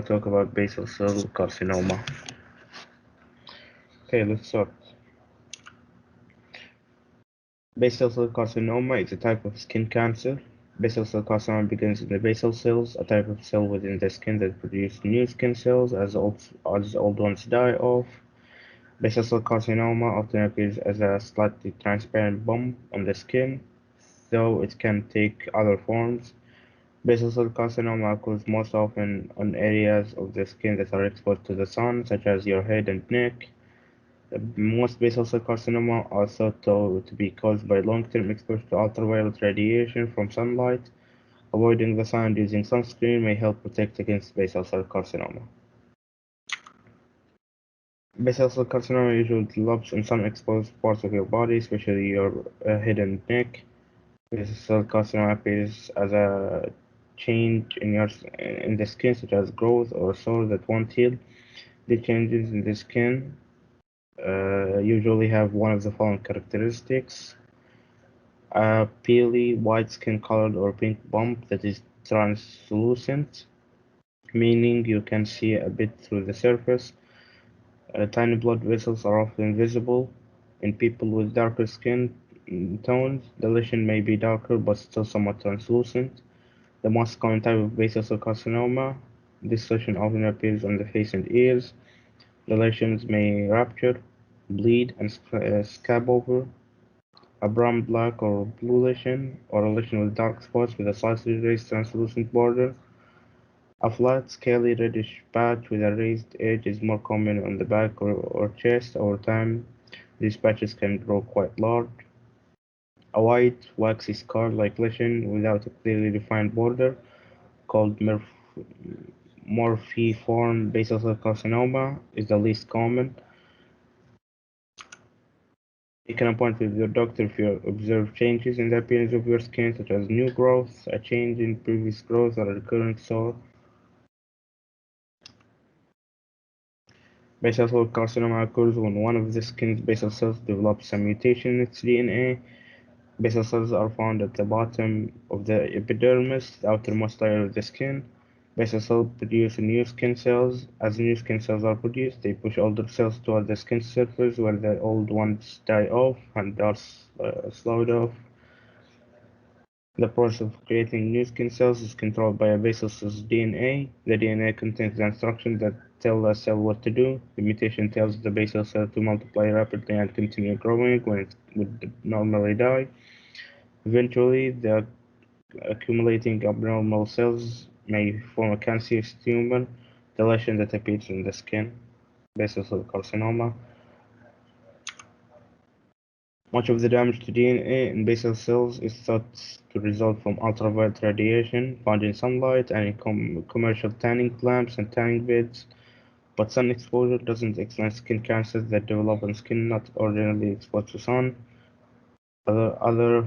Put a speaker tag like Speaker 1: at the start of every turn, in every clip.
Speaker 1: talk about basal cell carcinoma. Okay, let's start. Basal cell carcinoma is a type of skin cancer. Basal cell carcinoma begins in the basal cells, a type of cell within the skin that produce new skin cells as old ones die off. Basal cell carcinoma often appears as a slightly transparent bump on the skin, though it can take other forms. Basal cell carcinoma occurs most often on areas of the skin that are exposed to the sun, such as your head and neck. Most basal cell carcinoma are thought to be caused by long-term exposure to ultraviolet radiation from sunlight. Avoiding the sun and using sunscreen may help protect against basal cell carcinoma. Basal cell carcinoma usually develops in some exposed parts of your body, especially your head and neck. Basal cell carcinoma appears as a change in the skin, such as growth or sores that won't heal. The changes in the skin usually have one of the following characteristics: a peely, white skin colored or pink bump that is translucent, meaning you can see a bit through the surface. Tiny blood vessels are often visible. In people with darker skin tones, the lesion may be darker but still somewhat translucent. The most common type of basal cell carcinoma, this lesion often appears on the face and ears. The lesions may rupture, bleed, and scab over. A brown, black, or blue lesion, or a lesion with dark spots with a slightly raised translucent border. A flat, scaly, reddish patch with a raised edge is more common on the back or chest. Over time, these patches can grow quite large. A white, waxy scar-like lesion without a clearly defined border, called morphiform basal cell carcinoma, is the least common. Make an appointment with your doctor if you observe changes in the appearance of your skin, such as new growth, a change in previous growth, or a recurrent sore. Basal cell carcinoma occurs when one of the skin's basal cells develops a mutation in its DNA. Basal cells are found at the bottom of the epidermis, the outermost layer of the skin. Basal cells produce new skin cells. As new skin cells are produced, they push older cells toward the skin surface where the old ones die off and are slowed off. The process of creating new skin cells is controlled by a basal cell's DNA. The DNA contains the instructions that tell a cell what to do. The mutation tells the basal cell to multiply rapidly and continue growing when it would normally die. Eventually, the accumulating abnormal cells may form a cancerous tumor, the lesion that appears in the skin, basal cell carcinoma. Much of the damage to DNA in basal cells is thought to result from ultraviolet radiation found in sunlight and in commercial tanning lamps and tanning beds, but sun exposure doesn't explain skin cancers that develop on skin not ordinarily exposed to sun. Other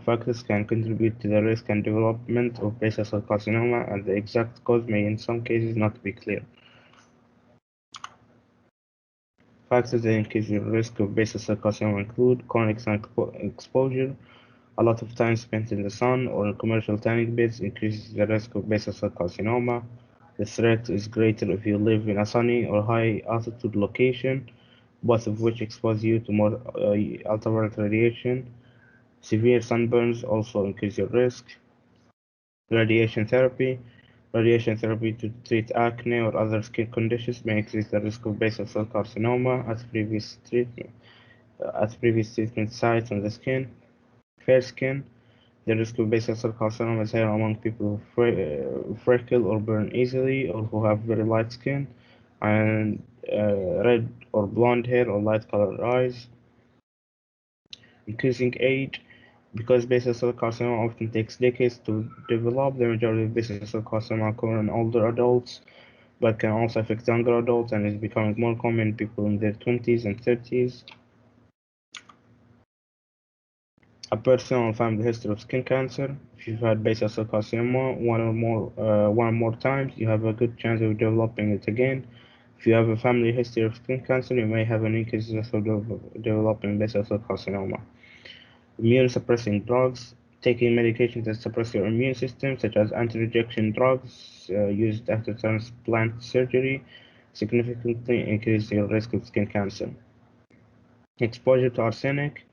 Speaker 1: factors can contribute to the risk and development of basal cell carcinoma, and the exact cause may in some cases not be clear. Factors that increase your risk of basal cell carcinoma include chronic sun exposure. A lot of time spent in the sun or in commercial tanning beds increases the risk of basal cell carcinoma. The threat is greater if you live in a sunny or high altitude location, both of which expose you to more ultraviolet radiation. Severe sunburns also increase your risk. Radiation therapy. Radiation therapy to treat acne or other skin conditions may increase the risk of basal cell carcinoma at previous treatment sites on the skin. Fair skin. The risk of basal cell carcinoma is higher among people who freckle or burn easily or who have very light skin and red or blonde hair or light colored eyes. Increasing age. Because basal cell carcinoma often takes decades to develop, the majority of basal cell carcinoma occur in older adults, but can also affect younger adults and is becoming more common in people in their 20s and 30s. A personal and family history of skin cancer. If you've had basal cell carcinoma one or more times, you have a good chance of developing it again. If you have a family history of skin cancer, you may have an increased risk of developing basal cell carcinoma. Immune suppressing drugs. taking medications that suppress your immune system, such as anti-rejection drugs used after transplant surgery, significantly increase your risk of skin cancer. Exposure to arsenic.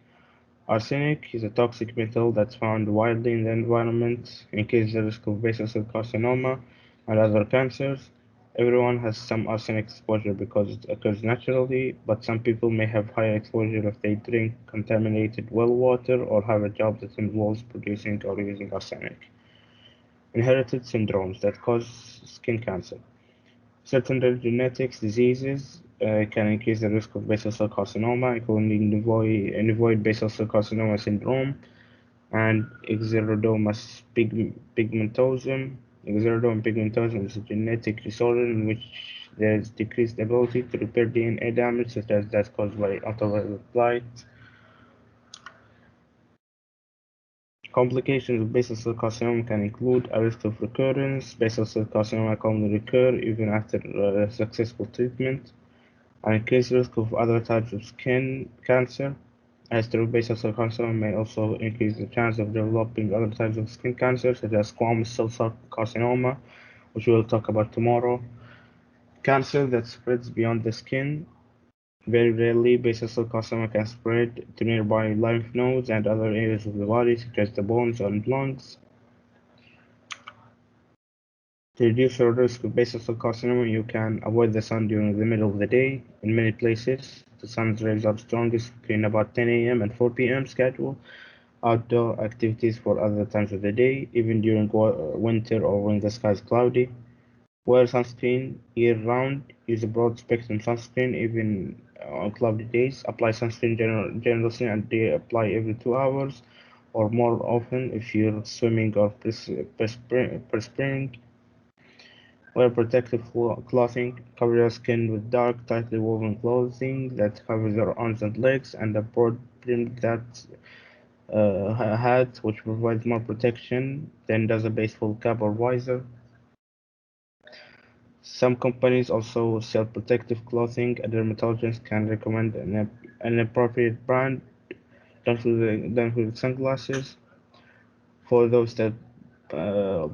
Speaker 1: Arsenic is a toxic metal that's found widely in the environment, increases the risk of basal cell carcinoma and other cancers. Everyone has some arsenic exposure because it occurs naturally, but some people may have higher exposure if they drink contaminated well water or have a job that involves producing or using arsenic. Inherited syndromes that cause skin cancer. Certain rare genetic diseases can increase the risk of basal cell carcinoma, including nevoid basal cell carcinoma syndrome and pigmentosum. Xeroderma pigmentosum is a genetic disorder in which there is decreased ability to repair DNA damage, such as that caused by ultraviolet light. Complications of basal cell carcinoma can include a risk of recurrence. Basal cell carcinoma commonly recur even after successful treatment. An increased risk of other types of skin cancer. A history of basal cell carcinoma may also increase the chance of developing other types of skin cancer, such as squamous cell carcinoma, which we will talk about tomorrow. Cancer that spreads beyond the skin. Very rarely, basal cell carcinoma can spread to nearby lymph nodes and other areas of the body, such as the bones and lungs. To reduce your risk of basal cell carcinoma, you can avoid the sun during the middle of the day. In many places, the sun's rays are strongest between about 10 a.m. and 4 p.m. Schedule outdoor activities for other times of the day, even during winter or when the sky is cloudy. Wear sunscreen year-round. Use a broad-spectrum sunscreen even on cloudy days. Apply sunscreen generously and apply every 2 hours or more often if you're swimming or perspiring. Wear protective clothing. Cover your skin with dark, tightly woven clothing that covers your arms and legs, and a broad-brimmed hat, which provides more protection than does a baseball cap or visor. Some companies also sell protective clothing. A dermatologist can recommend an appropriate brand done with sunglasses for those that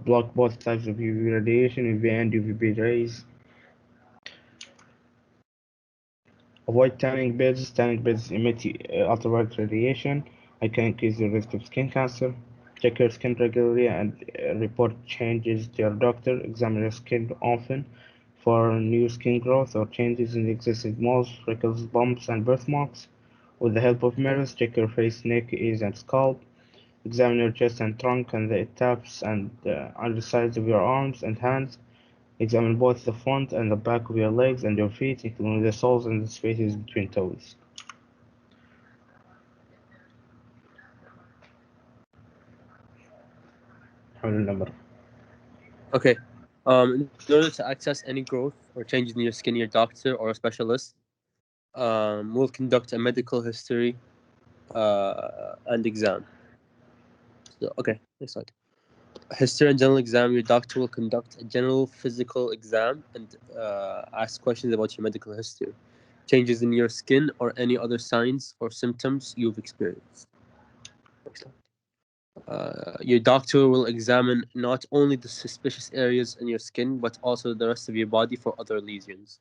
Speaker 1: block both types of UV radiation, UV and UVB rays. Avoid tanning beds. Tanning beds emit ultraviolet radiation and can increase the risk of skin cancer. Check your skin regularly and report changes to your doctor. Examine your skin often for new skin growth or changes in existing moles, freckles, bumps, and birthmarks. With the help of mirrors, check your face, neck, ears, and scalp. Examine your chest and trunk and the taps and undersides of your arms and hands. Examine both the front and the back of your legs and your feet, including the soles and the spaces between toes.
Speaker 2: Okay. In order to access any growth or changes in your skin, your doctor or a specialist will conduct a medical history and exam. So, okay, next slide. History and general exam. Your doctor will conduct a general physical exam and ask questions about your medical history, changes in your skin, or any other signs or symptoms you've experienced. Next slide. Your doctor will examine not only the suspicious areas in your skin, but also the rest of your body for other lesions.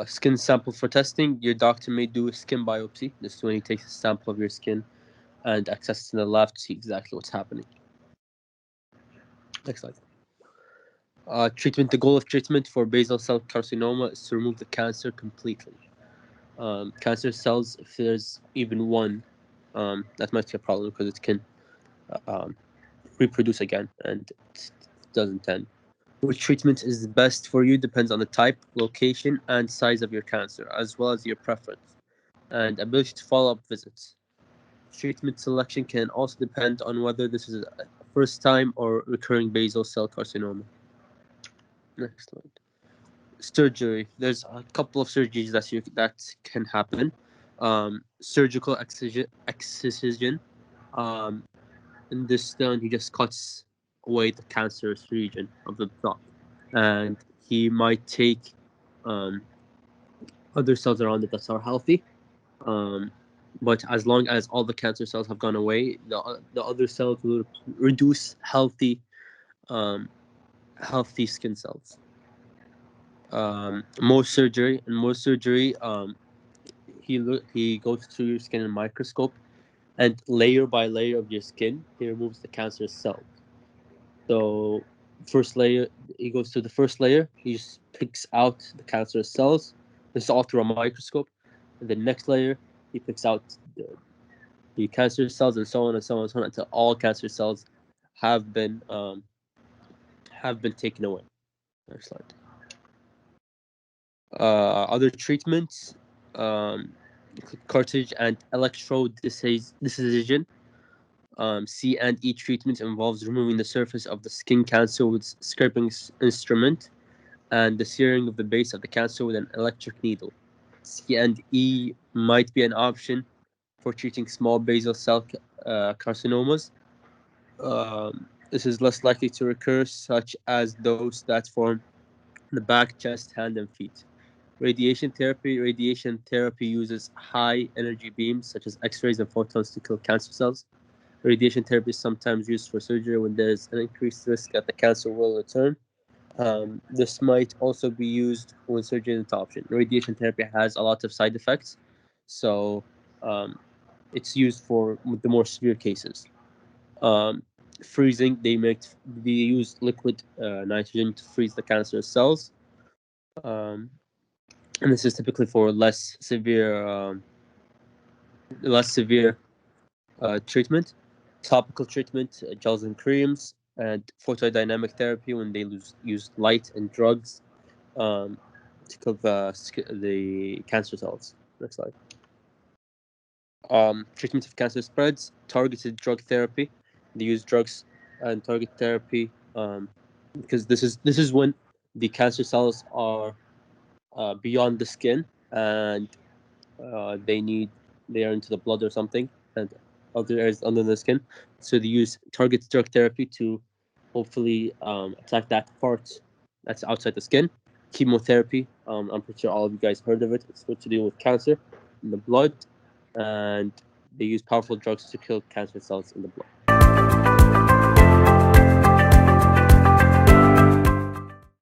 Speaker 2: Skin sample for testing. Your doctor may do a skin biopsy. This is when he takes a sample of your skin and accesses in the lab to see exactly what's happening. Next slide. Treatment. The goal of treatment for basal cell carcinoma is to remove the cancer completely. Cancer cells, if there's even one, that might be a problem because it can um, reproduce again and it doesn't end. Which treatment is best for you depends on the type, location, and size of your cancer, as well as your preference and ability to follow up visits. Treatment selection can also depend on whether this is a first time or recurring basal cell carcinoma. Next slide. Surgery. There's a couple of surgeries that can happen. Surgical excision. Um, in this stone, he just cuts away the cancerous region of the thought, and he might take other cells around it that are healthy, But as long as all the cancer cells have gone away, the other cells will reduce um, healthy skin cells. Most surgery, he goes through your skin in a microscope, and layer by layer of your skin, he removes the cancerous cells. So first layer, he goes to the first layer, he just picks out the cancerous cells. This is all through a microscope. And the next layer, he picks out the cancer cells, and so on and so on and so on, until all cancer cells have been taken away. Next slide. Other treatments, cartilage and electrode decision. C and E treatment involves removing the surface of the skin cancer with scraping instrument and the searing of the base of the cancer with an electric needle. C and E might be an option for treating small basal cell carcinomas. This is less likely to recur, such as those that form the back, chest, hand, and feet. Radiation therapy uses high energy beams such as X-rays and photons to kill cancer cells. Radiation therapy is sometimes used for surgery when there is an increased risk that the cancer will return. This might also be used when surgery is an option. Radiation therapy has a lot of side effects, so it's used for the more severe cases. Freezing, they use liquid nitrogen to freeze the cancerous cells, and this is typically for less severe treatment. Topical treatment, gels and creams, and photodynamic therapy when they use light and drugs to kill the cancer cells. Next slide. Treatment of cancer spreads, targeted drug therapy. They use drugs and target therapy because this is when the cancer cells are beyond the skin, and they are into the blood or something, and other areas under the skin. So they use targeted drug therapy to hopefully attack that part that's outside the skin. Chemotherapy, I'm pretty sure all of you guys heard of it. It's good to deal with cancer in the blood, and they use powerful drugs to kill cancer cells in the blood.